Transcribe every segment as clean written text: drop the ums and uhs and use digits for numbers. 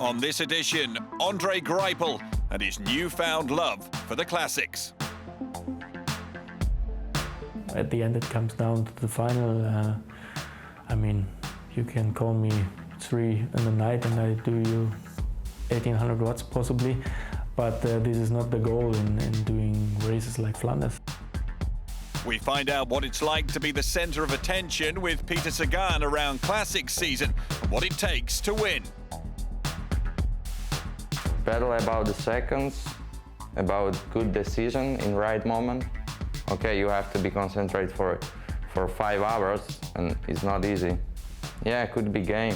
On this edition, Andre Greipel and his newfound love for the classics. At the end it comes down to the final. I mean, you can call me 3 in the night and I do you 1800 watts possibly, but this is not the goal in doing races like Flanders. We find out what it's like to be the centre of attention with Peter Sagan around Classics season and what it takes to win. Battle about the seconds, about good decision in right moment. Okay, you have to be concentrated for 5 hours and it's not easy. Yeah, it could be game,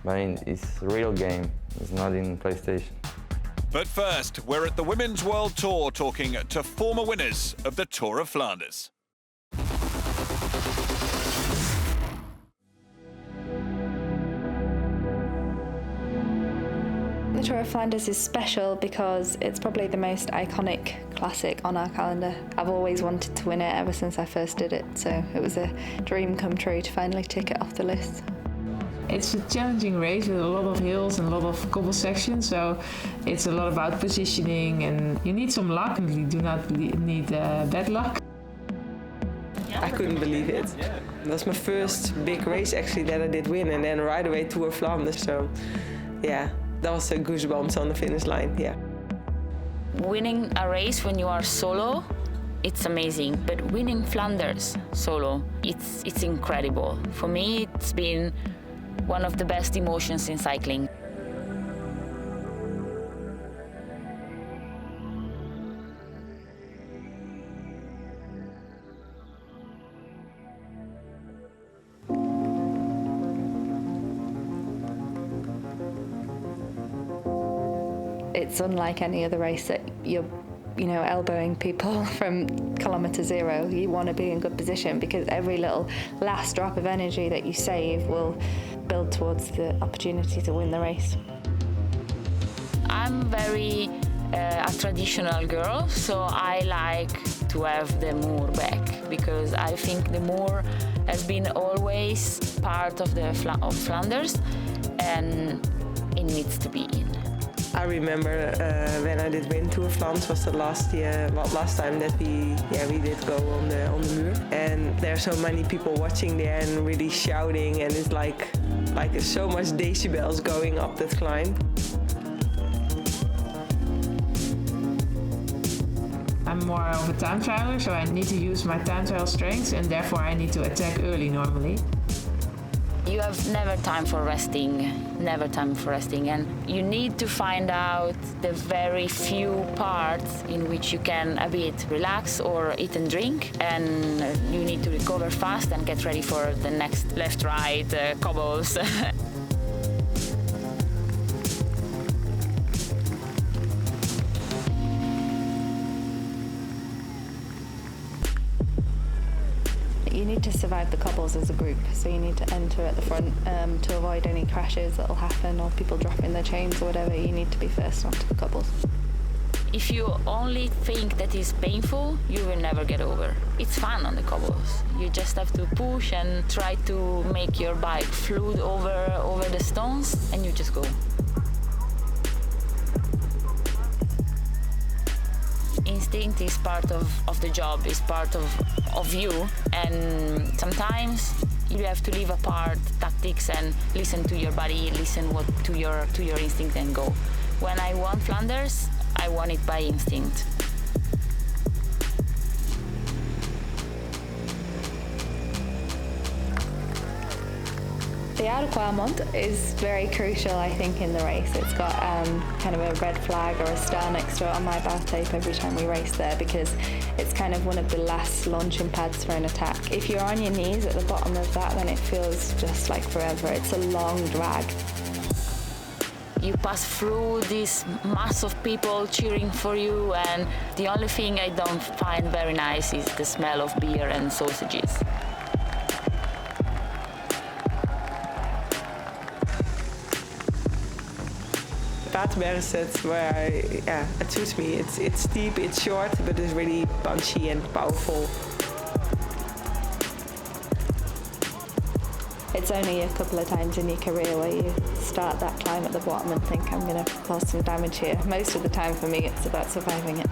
but it's real game. It's not in PlayStation. But first, we're at the Women's World Tour talking to former winners of the Tour of Flanders. The Tour of Flanders is special because it's probably the most iconic classic on our calendar. I've always wanted to win it ever since I first did it, so it was a dream come true to finally tick it off the list. It's a challenging race with a lot of hills and a lot of cobble sections, so it's a lot about positioning and you need some luck and you do not need bad luck. I couldn't believe it. It was my first big race actually that I did win, and then right away Tour of Flanders, so yeah, that was a goosebumps on the finish line, yeah. Winning a race when you are solo, it's amazing, but winning Flanders solo, it's incredible. For me, it's been one of the best emotions in cycling. It's unlike any other race that you're elbowing people from kilometre zero. You want to be in good position because every little last drop of energy that you save will build towards the opportunity to win the race. I'm very a traditional girl, so I like to have the Moor back because I think the Moor has been always part of of Flanders and it needs to be in. I remember when I did win Tour of Flanders was the last time that we did go on the Muur, and there are so many people watching there and really shouting, and it's like there's so much decibels going up that climb. I'm more of a time trialer, so I need to use my time trial strengths and therefore I need to attack early normally. You have never time for resting, and you need to find out the very few parts in which you can a bit relax or eat and drink, and you need to recover fast and get ready for the next left-right cobbles. You need to survive the cobbles as a group, so you need to enter at the front to avoid any crashes that will happen or people dropping their chains or whatever. You need to be first onto the cobbles. If you only think that is painful, you will never get over. It's fun on the cobbles. You just have to push and try to make your bike float over the stones, and you just go. Instinct is part of the job, is part of you, and sometimes you have to leave apart tactics and listen to your body, listen to your instinct and go. When I won Flanders, I won it by instinct. The Oude Quaermont is very crucial, I think, in the race. It's got kind of a red flag or a star next to it on my bath tape every time we race there because it's kind of one of the last launching pads for an attack. If you're on your knees at the bottom of that, then it feels just like forever. It's a long drag. You pass through this mass of people cheering for you, and the only thing I don't find very nice is the smell of beer and sausages. Paterberg is where it suits me. It's steep, it's short, but it's really punchy and powerful. It's only a couple of times in your career where you start that climb at the bottom and think, I'm going to cause some damage here. Most of the time for me, it's about surviving it.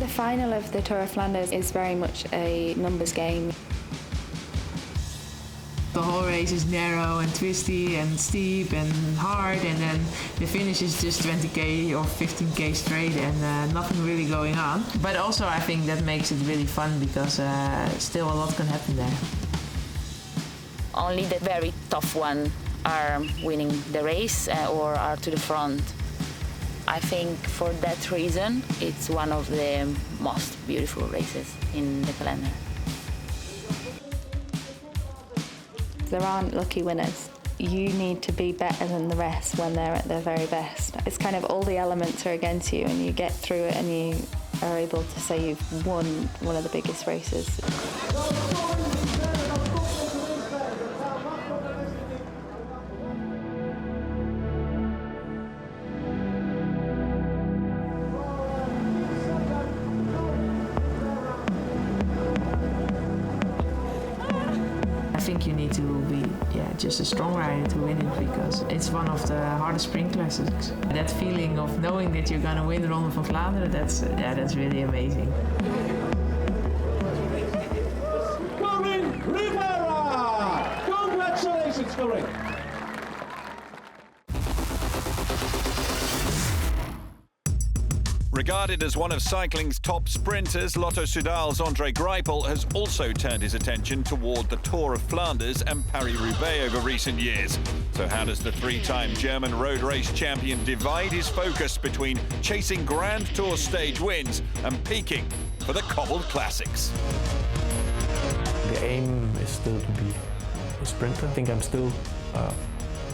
The final of the Tour of Flanders is very much a numbers game. The whole race is narrow and twisty and steep and hard, and then the finish is just 20k or 15k straight and nothing really going on. But also I think that makes it really fun because still a lot can happen there. Only the very tough ones are winning the race or are to the front. I think for that reason it's one of the most beautiful races in the calendar. There aren't lucky winners. You need to be better than the rest when they're at their very best. It's kind of all the elements are against you and you get through it and you are able to say you've won one of the biggest races. I think you need to be just a strong rider to win it because it's one of the hardest sprint classics. That feeling of knowing that you're going to win the Ronde van Vlaanderen, that's really amazing. Corinne Rivera! Congratulations, Corinne! Regarded as one of cycling's top sprinters, Lotto Soudal's Andre Greipel has also turned his attention toward the Tour of Flanders and Paris-Roubaix over recent years. So how does the three-time German road race champion divide his focus between chasing Grand Tour stage wins and peaking for the cobbled classics? The aim is still to be a sprinter. I think I'm still,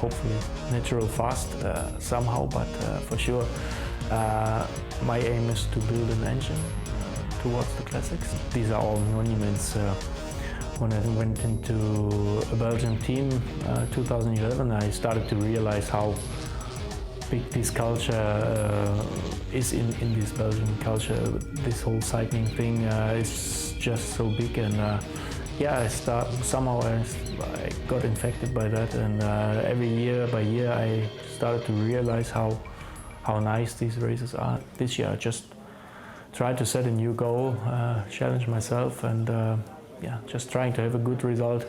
hopefully, natural fast somehow, but for sure. My aim is to build an engine towards the classics. These are all monuments. When I went into a Belgian team 2011, I started to realize how big this culture is in this Belgian culture. This whole cycling thing is just so big, and somehow I got infected by that, and every year by year I started to realize how nice these races are. This year I just tried to set a new goal, challenge myself, and just trying to have a good result,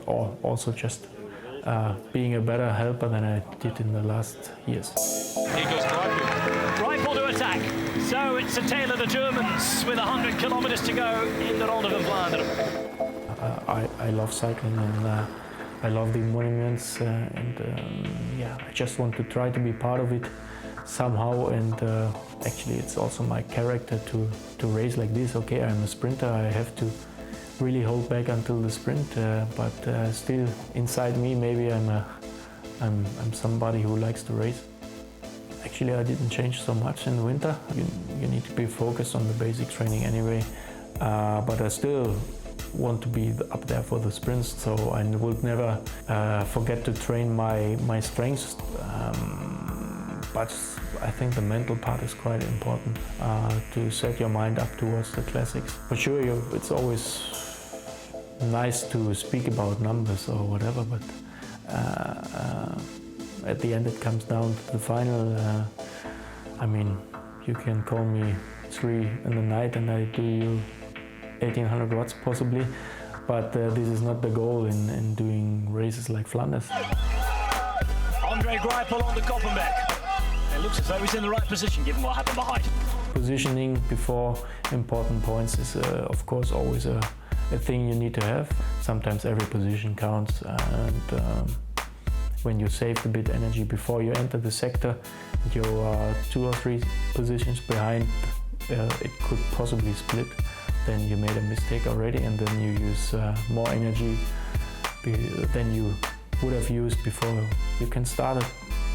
or also just being a better helper than I did in the last years. Here goes Greipel. Greipel to attack. So it's a tale of the Germans with 100 kilometers to go in the Ronde van Vlaanderen. I love cycling, and I love the monuments, I just want to try to be part of it somehow, and actually it's also my character to race like this. Okay, I'm a sprinter, I have to really hold back until the sprint, but still inside me maybe I'm somebody who likes to race. Actually I didn't change so much in the winter. You need to be focused on the basic training anyway, but I still want to be up there for the sprints, so I would never forget to train my strengths. But I think the mental part is quite important, to set your mind up towards the classics. For sure, it's always nice to speak about numbers or whatever, but at the end it comes down to the final. I mean, you can call me 3 in the night and I do you 1800 watts possibly, but this is not the goal in doing races like Flanders. Andre Greipel on the Koppenberg. It looks as though he's in the right position given what happened behind. Positioning before important points is of course always a thing you need to have. Sometimes every position counts, and when you saved a bit energy before you enter the sector, you are 2 or 3 positions behind, it could possibly split. Then you made a mistake already, and then you use more energy than you would have used before. You can start a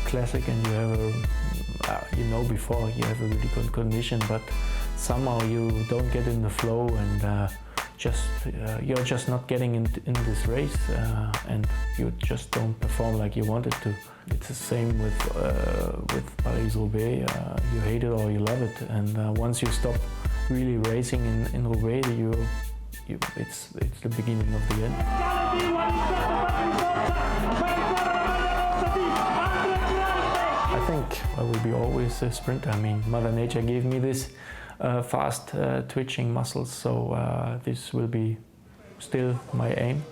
classic and you have before you have a really good condition, but somehow you don't get in the flow and you're just not getting in this race, and you just don't perform like you wanted to. It's the same with Paris-Roubaix. You hate it or you love it, and once you stop really racing in Roubaix, it's the beginning of the end. I think I will be always a sprinter. I mean, Mother Nature gave me this fast twitching muscles, so this will be still my aim.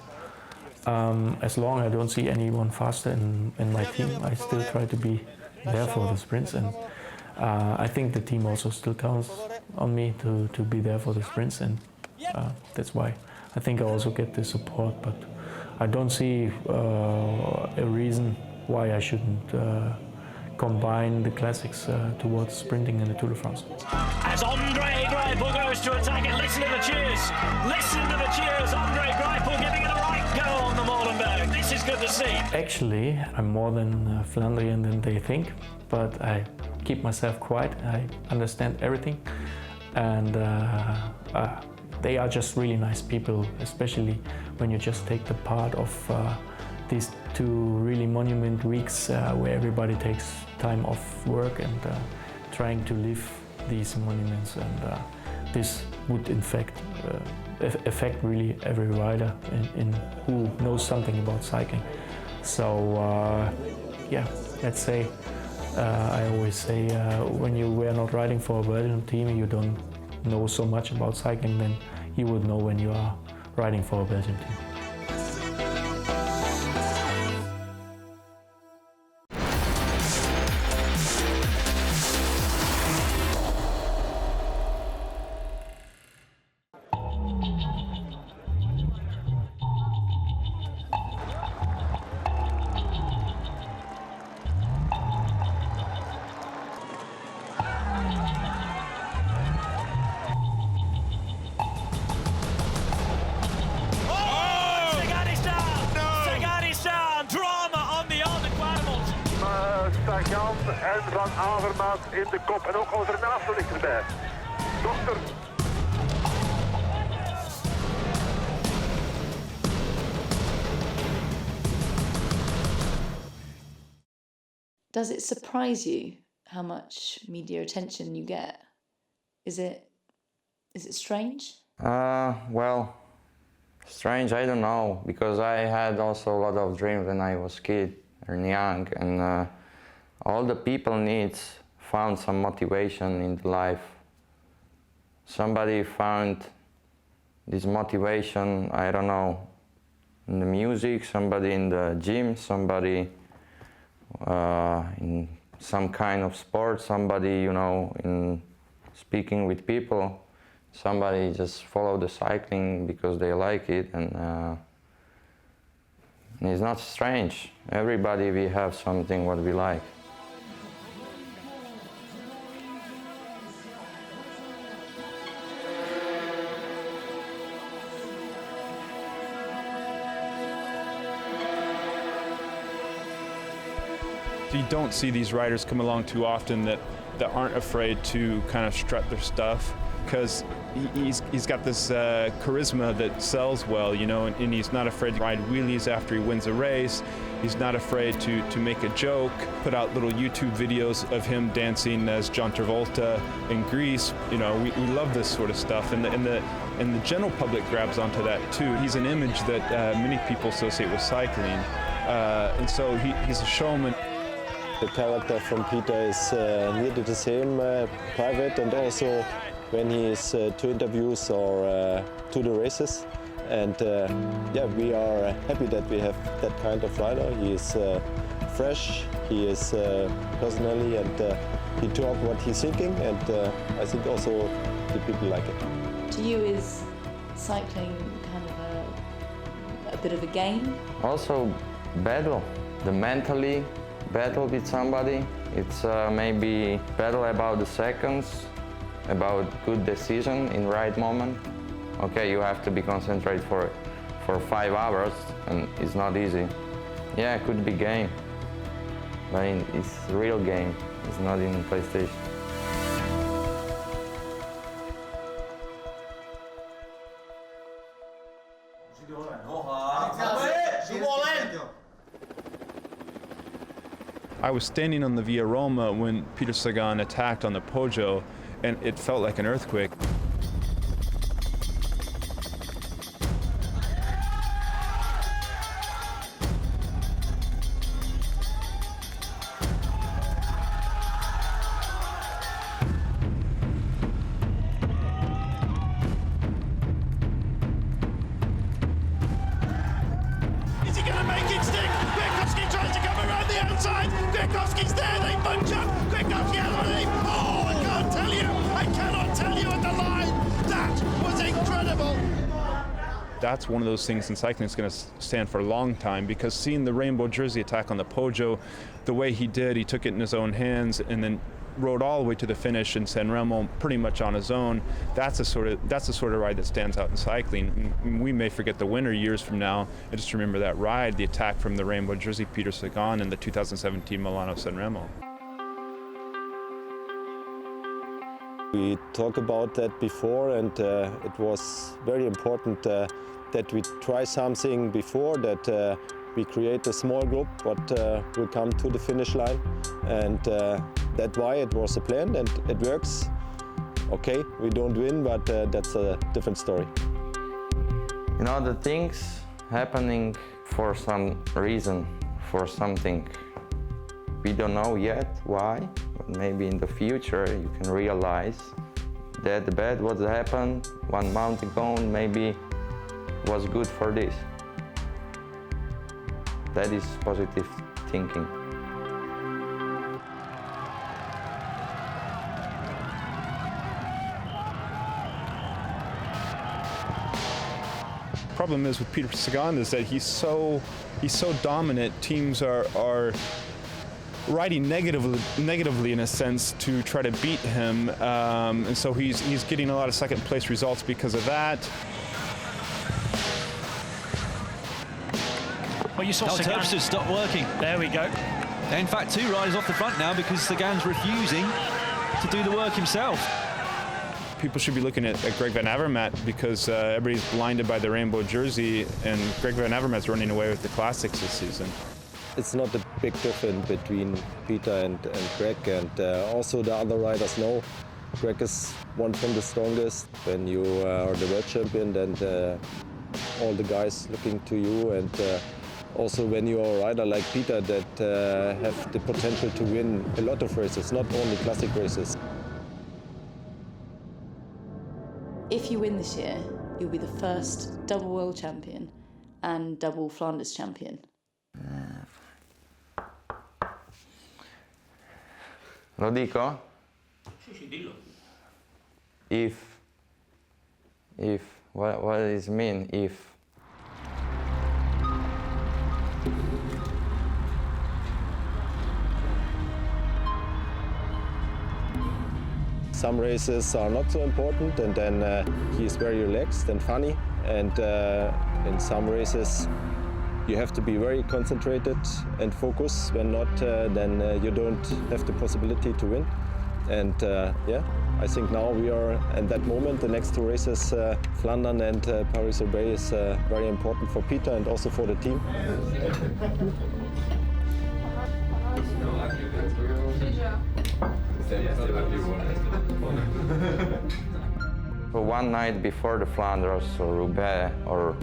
As long as I don't see anyone faster in my team, I still try to be there for the sprints, and I think the team also still counts on me to be there for the sprints, and that's why I think I also get the support, but I don't see a reason why I shouldn't combine the classics towards sprinting in the Tour de France. As Andre Greipel goes to attack it, listen to the cheers. Listen to the cheers. Andre Greipel giving it a right go on the Molenberg. This is good to see. Actually, I'm more than Flandrian than they think, but I keep myself quiet. I understand everything, and they are just really nice people, especially when you just take the part of these 2 really monument weeks where everybody takes time off work and trying to live these monuments, and this would in fact affect really every rider in who knows something about cycling. So yeah, let's say I always say when you were not riding for a Belgian team, you don't know so much about cycling, then you would know when you are riding for a Belgian team. Sagan en Van Avermaet in de kop. En ook onze naaste ligt erbij. Dokter. Does it surprise you how much media attention you get? Is it strange? Well, strange, I don't know, because I had also a lot of dreams when I was kid and young, and all the people found some motivation in life. Somebody found this motivation, I don't know, in the music, somebody in the gym, somebody in some kind of sport, somebody, you know, in speaking with people, somebody just follow the cycling because they like it, and it's not strange. Everybody, we have something what we like. You don't see these riders come along too often that aren't afraid to kind of strut their stuff, because he's got this charisma that sells well, you know, and he's not afraid to ride wheelies after he wins a race. He's not afraid to make a joke, put out little YouTube videos of him dancing as John Travolta in Greece. You know, we love this sort of stuff, and the general public grabs onto that too. He's an image that many people associate with cycling, and so he's a showman. The character from Peter is nearly the same, private and also when he is to interviews or to the races. And yeah, we are happy that we have that kind of rider. He is fresh, he is personally, and he talks what he's thinking, and I think also the people like it. To you, is cycling kind of a bit of a game? Also battle, the mentally battle with somebody. It's maybe battle about the seconds, about good decision in right moment. Okay, you have to be concentrated for 5 hours, and it's not easy. Yeah, it could be game, but it's a real game. It's not in PlayStation. I was standing on the Via Roma when Peter Sagan attacked on the Poggio, and it felt like an earthquake. Is he going to make it stick? Kwiatkowski tries to come around the outside. Kwiatkowski's there, they bunch up. Kwiatkowski has on him. Oh, I cannot tell you at the line. That was incredible. That's one of those things in cycling that's going to stand for a long time, because seeing the rainbow jersey attack on the Poggio, the way he did, he took it in his own hands and then rode all the way to the finish in San Remo pretty much on his own. That's the sort of ride that stands out in cycling. We may forget the winner years from now. I just remember that ride, the attack from the rainbow jersey Peter Sagan in the 2017 Milano San Remo. We talked about that before, and it was very important that we try something before, that we create a small group but will come to the finish line, and that's why it was a plan, and it works. Okay, we don't win, but that's a different story. You know, the things happening for some reason, for something. We don't know yet why, but maybe in the future you can realize that the bad what happened 1 month ago maybe was good for this. That is positive thinking. Problem is with Peter Sagan is that he's so dominant. Teams are riding negatively in a sense to try to beat him, and so he's getting a lot of second place results because of that. Well, you saw Sagan stopped working. There we go. In fact, 2 riders off the front now because Sagan's refusing to do the work himself. People should be looking at Greg Van Avermaet, because everybody's blinded by the rainbow jersey, and Greg Van Avermaet's running away with the classics this season. It's not a big difference between Peter and Greg, and also the other riders know Greg is one from the strongest. When you are the world champion, then all the guys looking to you, and also when you are a rider like Peter that have the potential to win a lot of races, not only classic races. If you win this year, you'll be the first double world champion and double Flanders champion. Lo dico? Sì, dillo. If, what does it mean, if? Some races are not so important, and then he is very relaxed and funny, and in some races you have to be very concentrated and focused. When not, then you don't have the possibility to win. And yeah, I think now we are at that moment. The next 2 races, Flanders and Paris-Roubaix, is very important for Peter and also for the team. So 1 night before the Flanders or Roubaix, or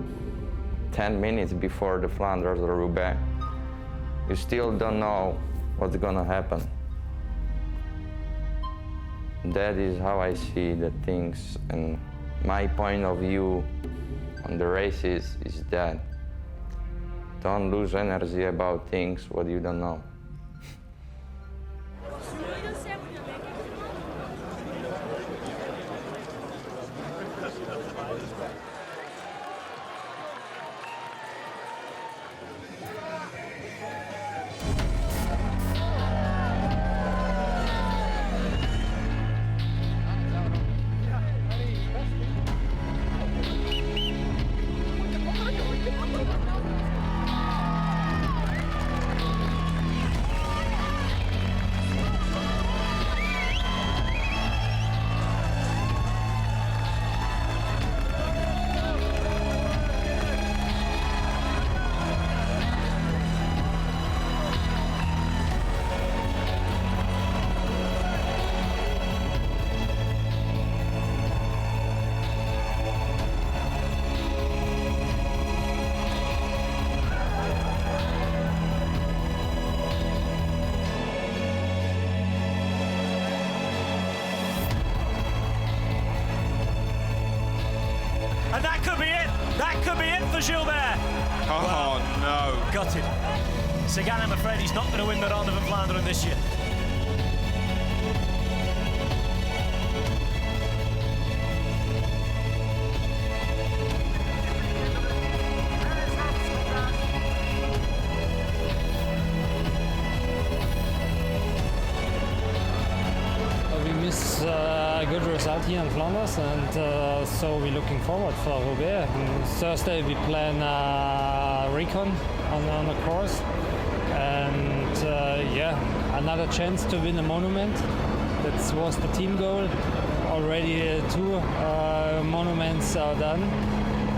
10 minutes before the Flanders or Roubaix, you still don't know what's gonna happen. That is how I see the things, and my point of view on the races is that don't lose energy about things what you don't know. for Gilbert. Oh, no. Gutted. Sagan, I'm afraid he's not going to win the Ronde van Vlaanderen this year. We miss a good result here in Flanders, and so we're looking forward for Roubaix. On Thursday we plan recon on the course, and yeah, another chance to win a monument. That was the team goal. Already 2 monuments are done,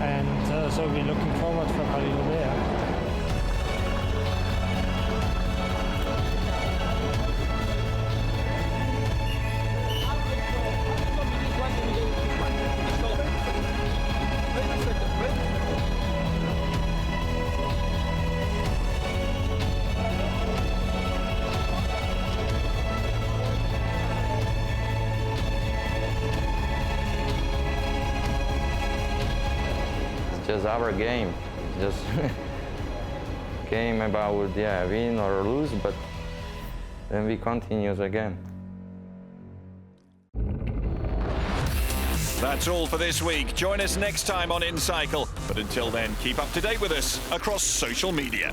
and so we're looking forward for Paris-Roubaix. Just our game, just game about win or lose, but then we continue again. That's all for this week. Join us next time on inCycle. But until then, keep up to date with us across social media.